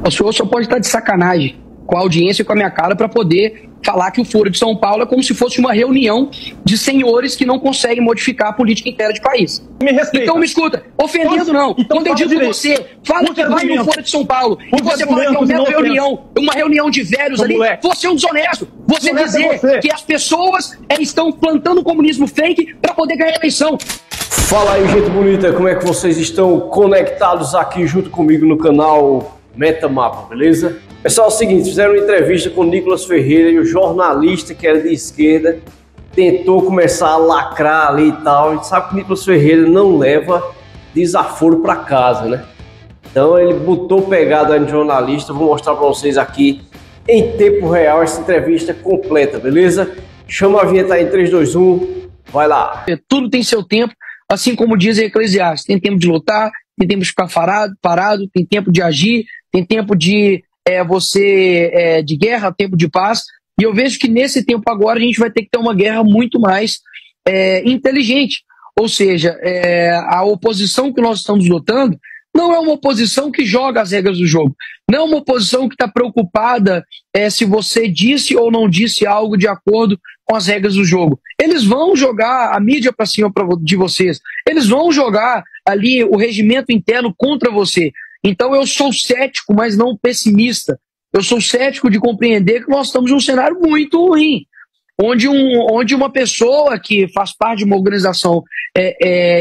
O senhor só pode estar de sacanagem com a audiência e com a minha cara para poder falar que o Foro de São Paulo é como se fosse uma reunião de senhores que não conseguem modificar a política interna de país. Me respeita. Então me escuta, ofendendo não. Então, quando eu digo direito. você, fala que vai no Foro de São Paulo e você fala que é uma reunião de velhos ali, você é um desonesto. Você dizer que as pessoas estão plantando comunismo fake para poder ganhar a eleição. Fala aí, gente bonita, como é que vocês estão conectados aqui junto comigo no canal Metamapa, beleza? Pessoal, é o seguinte, fizeram uma entrevista com o Nicolas Ferreira e o jornalista que era de esquerda tentou começar a lacrar ali e tal. A gente sabe que o Nicolas Ferreira não leva desaforo para casa, né? Então ele botou pegado aí no jornalista. Vou mostrar para vocês aqui em tempo real essa entrevista completa, beleza? Chama a vinheta aí em 3, 2, 1, vai lá. Tudo tem seu tempo, assim como diz Eclesiastes. Tem tempo de lutar, tem tempo de ficar parado, tem tempo de agir, tem tempo de de guerra, tempo de paz. E eu vejo que nesse tempo agora a gente vai ter que ter uma guerra muito mais inteligente. Ou seja, a oposição que nós estamos lutando não é uma oposição que joga as regras do jogo. Não é uma oposição que está preocupada se você disse ou não disse algo de acordo com as regras do jogo. Eles vão jogar a mídia para cima de vocês. Eles vão jogar ali o regimento interno contra você. Então eu sou cético, mas não pessimista. Eu sou cético de compreender que nós estamos num cenário muito ruim, onde uma pessoa que faz parte de uma organização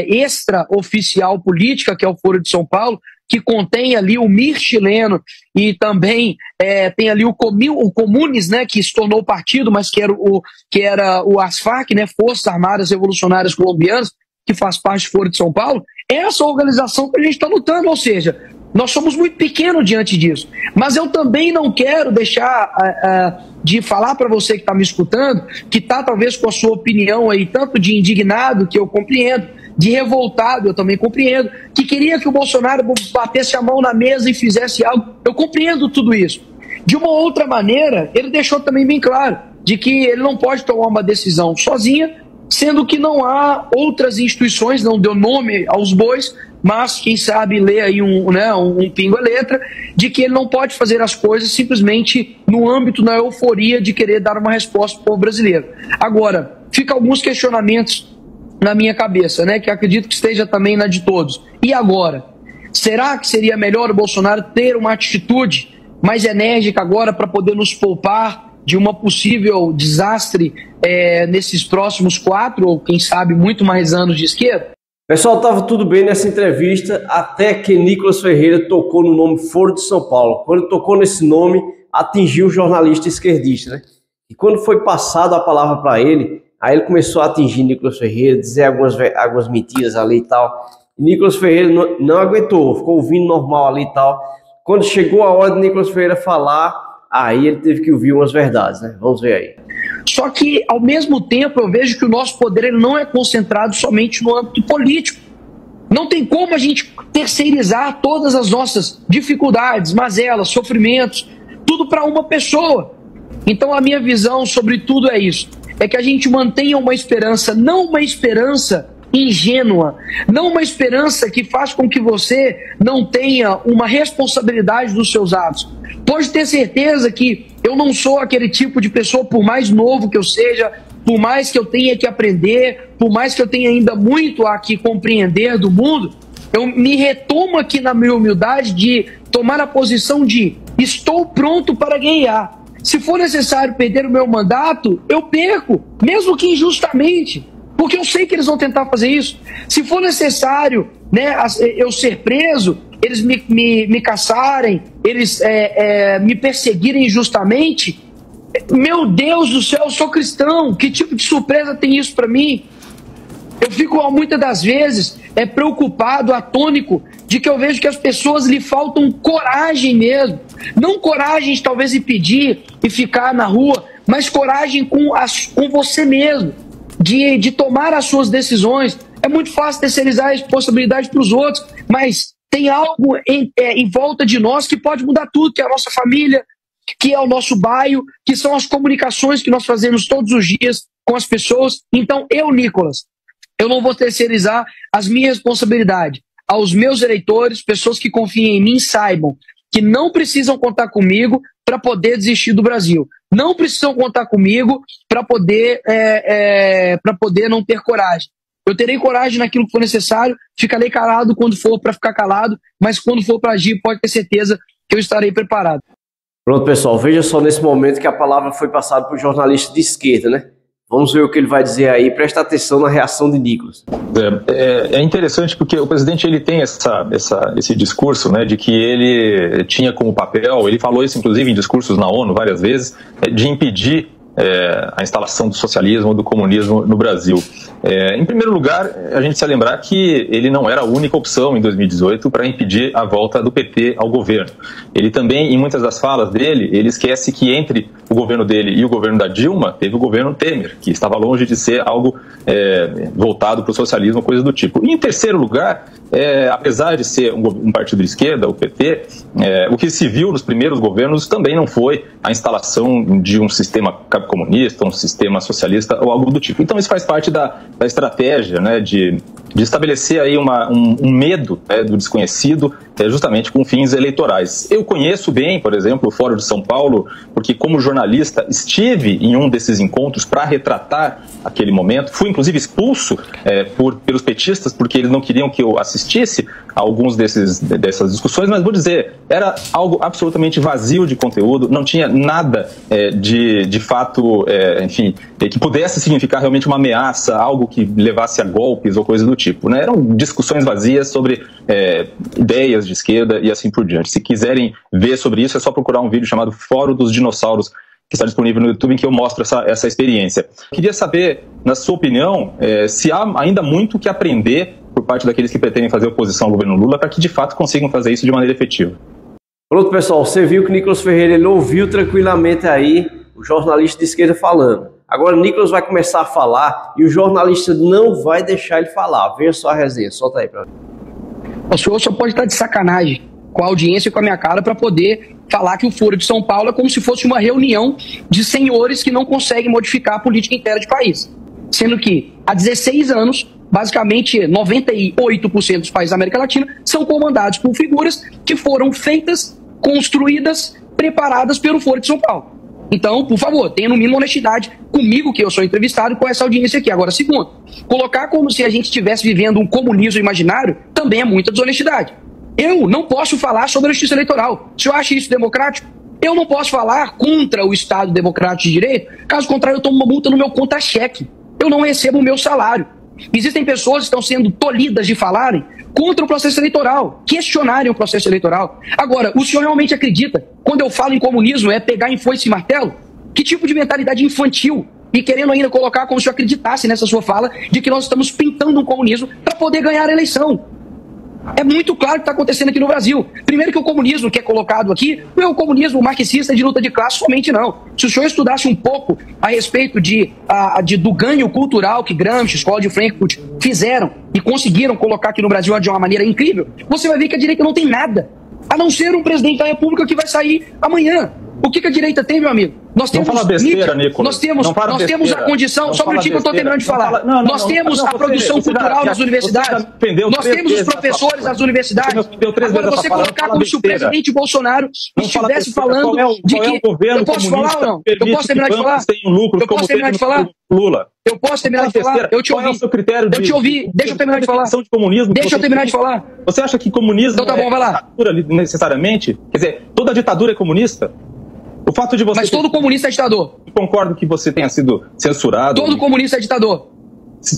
extraoficial política, que é o Foro de São Paulo, que contém ali o MIR chileno e também tem ali o Comunes, né, que se tornou partido, mas que era o ASFAC, né, Forças Armadas Revolucionárias Colombianas, que faz parte do Foro de São Paulo. Essa organização que a gente está lutando, ou seja, nós somos muito pequenos diante disso. Mas eu também não quero deixar de falar para você que está me escutando, que está talvez com a sua opinião aí, tanto de indignado, que eu compreendo, de revoltado, eu também compreendo, que queria que o Bolsonaro batesse a mão na mesa e fizesse algo. Eu compreendo tudo isso. De uma outra maneira, ele deixou também bem claro de que ele não pode tomar uma decisão sozinha, sendo que não há outras instituições, não deu nome aos bois, mas quem sabe ler aí um pingo a letra, de que ele não pode fazer as coisas simplesmente no âmbito da euforia de querer dar uma resposta para o povo brasileiro. Agora, fica alguns questionamentos na minha cabeça, né, que acredito que esteja também na de todos. E agora? Será que seria melhor o Bolsonaro ter uma atitude mais enérgica agora para poder nos poupar de uma possível desastre nesses próximos 4 ou quem sabe muito mais anos de esquerda? Pessoal, estava tudo bem nessa entrevista até que Nicolas Ferreira tocou no nome Foro de São Paulo. Quando tocou nesse nome, atingiu o jornalista esquerdista, né? E quando foi passado a palavra para ele, aí ele começou a atingir Nicolas Ferreira, dizer algumas mentiras ali e tal. E Nicolas Ferreira não aguentou, ficou ouvindo normal ali e tal. Quando chegou a hora de Nicolas Ferreira falar, aí ele teve que ouvir umas verdades, né? Vamos ver aí. Só que, ao mesmo tempo, eu vejo que o nosso poder ele não é concentrado somente no âmbito político. Não tem como a gente terceirizar todas as nossas dificuldades, mazelas, sofrimentos, tudo para uma pessoa. Então a minha visão sobre tudo é isso. É que a gente mantenha uma esperança, não uma esperança ingênua, não uma esperança que faz com que você não tenha uma responsabilidade dos seus atos. Pode ter certeza que eu não sou aquele tipo de pessoa, por mais novo que eu seja, por mais que eu tenha que aprender, por mais que eu tenha ainda muito a que compreender do mundo, eu me retomo aqui na minha humildade de tomar a posição de estou pronto para ganhar. Se for necessário perder o meu mandato, eu perco, mesmo que injustamente, porque eu sei que eles vão tentar fazer isso. Se for necessário, né, eu ser preso, eles me caçarem, eles me perseguirem injustamente, meu Deus do céu, eu sou cristão, que tipo de surpresa tem isso para mim? Eu fico muitas das vezes preocupado, atônico, de que eu vejo que as pessoas lhe faltam coragem mesmo. Não coragem de talvez ir pedir e ficar na rua, mas coragem com você mesmo, de tomar as suas decisões. É muito fácil terceirizar a responsabilidade para os outros, mas tem algo em volta de nós que pode mudar tudo, que é a nossa família, que é o nosso bairro, que são as comunicações que nós fazemos todos os dias com as pessoas. Então Nicolas, eu não vou terceirizar as minhas responsabilidades. Aos meus eleitores, pessoas que confiem em mim, saibam que não precisam contar comigo para poder desistir do Brasil. Não precisam contar comigo para poder não ter coragem. Eu terei coragem naquilo que for necessário, ficarei calado quando for para ficar calado, mas quando for para agir, pode ter certeza que eu estarei preparado. Pronto, pessoal, veja só nesse momento que a palavra foi passada por um jornalista de esquerda, né? Vamos ver o que ele vai dizer aí, presta atenção na reação de Nicolas. É interessante porque o presidente ele tem esse discurso, né, de que ele tinha como papel, ele falou isso inclusive em discursos na ONU várias vezes, de impedir a instalação do socialismo ou do comunismo no Brasil. Em primeiro lugar, a gente precisa lembrar que ele não era a única opção em 2018 para impedir a volta do PT ao governo. Ele também, em muitas das falas dele, ele esquece que entre o governo dele e o governo da Dilma, teve o governo Temer, que estava longe de ser algo voltado para o socialismo, coisa do tipo. E em terceiro lugar, apesar de ser um partido de esquerda, o PT, o que se viu nos primeiros governos também não foi a instalação de um sistema comunista, um sistema socialista ou algo do tipo. Então isso faz parte da estratégia, né, de estabelecer aí um medo, do desconhecido, justamente com fins eleitorais. Eu conheço bem, por exemplo, o Fórum de São Paulo, porque como jornalista estive em um desses encontros para retratar aquele momento, fui inclusive expulso pelos petistas, porque eles não queriam que eu assistisse a alguns dessas discussões, mas vou dizer, era algo absolutamente vazio de conteúdo, não tinha nada de fato, enfim, que pudesse significar realmente uma ameaça, algo que levasse a golpes ou coisa do tipo, né? Eram discussões vazias sobre ideias de esquerda e assim por diante. Se quiserem ver sobre isso, é só procurar um vídeo chamado Fórum dos Dinossauros, que está disponível no YouTube, em que eu mostro essa experiência. Queria saber, na sua opinião, se há ainda muito que aprender por parte daqueles que pretendem fazer oposição ao governo Lula para que de fato consigam fazer isso de maneira efetiva. Pronto, pessoal, você viu que Nicolas Ferreira ele ouviu tranquilamente aí o jornalista de esquerda falando. Agora o Nicolas vai começar a falar e o jornalista não vai deixar ele falar. Veja só a resenha, solta aí pra mim. O senhor só pode estar de sacanagem com a audiência e com a minha cara para poder falar que o Foro de São Paulo é como se fosse uma reunião de senhores que não conseguem modificar a política interna de país. Sendo que há 16 anos, basicamente 98% dos países da América Latina são comandados por figuras que foram feitas, construídas, preparadas pelo Foro de São Paulo. Então, por favor, tenha no mínimo honestidade comigo, que eu sou entrevistado, e com essa audiência aqui. Agora, segundo, colocar como se a gente estivesse vivendo um comunismo imaginário também é muita desonestidade. Eu não posso falar sobre a justiça eleitoral. Se eu acho isso democrático, eu não posso falar contra o Estado democrático de direito. Caso contrário, eu tomo uma multa no meu conta-cheque. Eu não recebo o meu salário. Existem pessoas que estão sendo tolhidas de falarem contra o processo eleitoral, questionarem o processo eleitoral. Agora, o senhor realmente acredita, quando eu falo em comunismo, é pegar em foice e martelo? Que tipo de mentalidade infantil? E querendo ainda colocar como se eu acreditasse nessa sua fala de que nós estamos pintando um comunismo para poder ganhar a eleição. É muito claro o que está acontecendo aqui no Brasil. Primeiro que o comunismo que é colocado aqui não é o comunismo marxista de luta de classe somente, não. Se o senhor estudasse um pouco a respeito do ganho cultural que Gramsci, Escola de Frankfurt fizeram e conseguiram colocar aqui no Brasil de uma maneira incrível, você vai ver que a direita não tem nada, a não ser um presidente da República que vai sair amanhã. O que a direita tem, meu amigo? Nós temos besteira, Nicolas. Nós temos a condição, só um minutinho que eu estou terminando de falar. Nós temos a produção cultural nas universidades. Nós temos os professores nas universidades. Agora, você colocar como se o presidente Bolsonaro estivesse falando de que... Eu posso falar ou não? Eu posso terminar de falar? Eu posso terminar de falar? Lula. Eu posso terminar de falar? Eu te ouvi. Qual é o seu critério de... Eu te ouvi. Deixa eu terminar de falar. Deixa eu terminar de falar. Você acha que comunismo então tá bom, vai lá. Ditadura necessariamente? Quer dizer, toda ditadura é comunista? O fato de você... Mas todo comunista é ditador. Eu concordo que você tenha sido censurado. Todo comunista é ditador.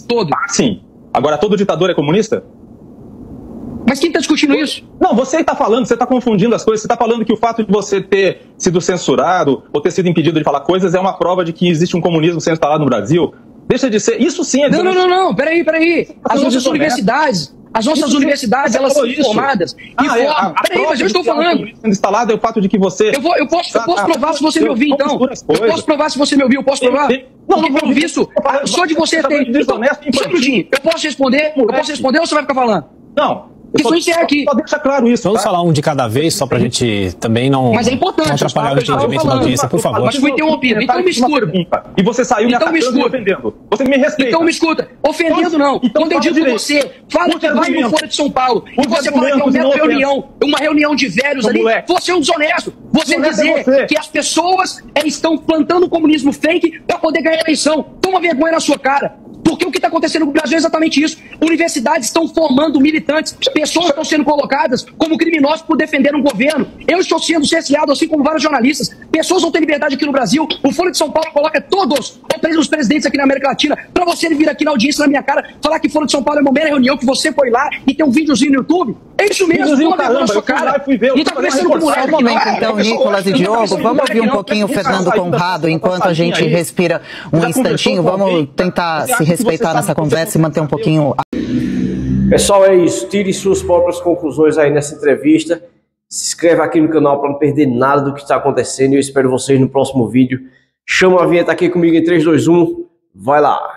Todo. Ah, sim. Agora, todo ditador é comunista? Mas quem está discutindo isso? Não, você está falando, você está confundindo as coisas. Você está falando que o fato de você ter sido censurado ou ter sido impedido de falar coisas é uma prova de que existe um comunismo sendo instalado no Brasil. Deixa de ser... Isso sim é... Não. Peraí. As nossas universidades... As nossas universidades, elas são formadas e formam... Peraí, mas eu estou falando... Instalado é o fato de que você... Eu posso provar se você me ouvir, então. Eu posso provar se você me ouvir, eu posso provar? Não, pelo visto, só de você ter... Então, só um minutinho. Eu posso responder ou você vai ficar falando? Não. Porque só encerra aqui. Só deixa claro isso. Vamos falar um de cada vez, só pra gente também não, mas é importante, não atrapalhar o entendimento da audiência, por favor. Mas fui interrompido, então me escuta. E você saiu então me escuta. ofendendo. Você me respeita. Então me escuta. Ofendendo não. Então, quando eu digo que você fala que vai no Folha de São Paulo e você fala que é uma reunião de velhos ali, você é um desonesto. Você dizer que as pessoas estão plantando o comunismo fake para poder ganhar a eleição. Toma vergonha na sua cara. Porque o que está acontecendo no Brasil é exatamente isso. Universidades estão formando militantes, pessoas estão sendo colocadas como criminosos por defender um governo. Eu estou sendo cerceado, assim como vários jornalistas. Pessoas não têm liberdade aqui no Brasil. O Folha de São Paulo coloca todos os presidentes aqui na América Latina para você vir aqui na audiência na minha cara falar que Folha de São Paulo é uma mera reunião, que você foi lá e tem um videozinho no YouTube. É isso mesmo, toma vergonha na sua cara. Não está conversando com moleque. Só um momento, então, Nicolas e Diogo, vamos ouvir um pouquinho o Fernando Conrado enquanto a gente respira um instantinho. Vamos tentar se respeitar nessa conversa e manter um pouquinho. Pessoal, é isso. Tire suas próprias conclusões aí nessa entrevista. Se inscreva aqui no canal para não perder nada do que está acontecendo. E eu espero vocês no próximo vídeo. Chama a vinheta aqui comigo em 3, 2, 1. Vai lá.